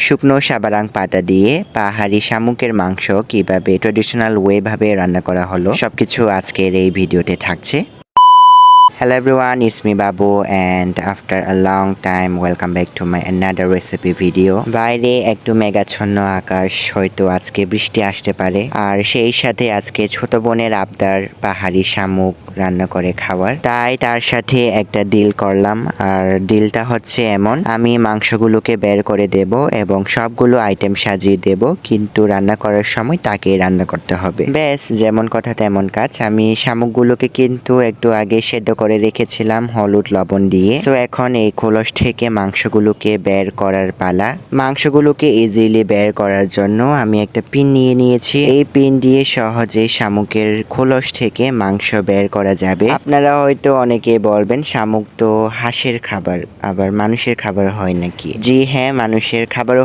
শুকনো সাবারাং পাতা দিয়ে পাহাড়ি শামুকের মাংস কিভাবে ট্রেডিশনাল ওয়ে ভাবে রান্না করা হলো সবকিছু আজকের এই ভিডিওতে থাকছে। Hello everyone, it's me Babu and after a long time welcome back to my another recipe video. বাইরে একটু মেঘাচ্ছন্ন আকাশ, হয়তো আজকে বৃষ্টি আসতে পারে, আর সেই সাথে আজকে ছোট বোনের আবদার পাহাড়ি শামুক রান্না করে খাওয়ার, তাই তার সাথে একটা ডিল করলাম। আর ডিলটা হচ্ছে এমন, আমি মাংসগুলোকে বের করে দেব এবং সবগুলো আইটেম সাজিয়ে দেব, কিন্তু রান্না করার সময় তাকে রান্না করতে হবে। ব্যাস, যেমন কথা তেমন কাজ। আমি শামুকগুলোকে কিন্তু একটু আগে সেদ্ধ করে রেখেছিলাম হলুদ লবণ দিয়ে। তো এখন এই খোলস থেকে মাংসগুলোকে বের করার পালা। মাংসগুলোকে ইজিলি বের করার জন্য আমি একটা পিন নিয়ে নিয়েছি। এই পিন দিয়ে সহজে শামুকের খোলস থেকে মাংস বের করা যাবে। আপনারা হয়তো অনেকে বলবেন শামুক তো হাঁসের খাবার, আবার মানুষের খাবার হয় নাকি? জি হ্যাঁ, মানুষের খাবারও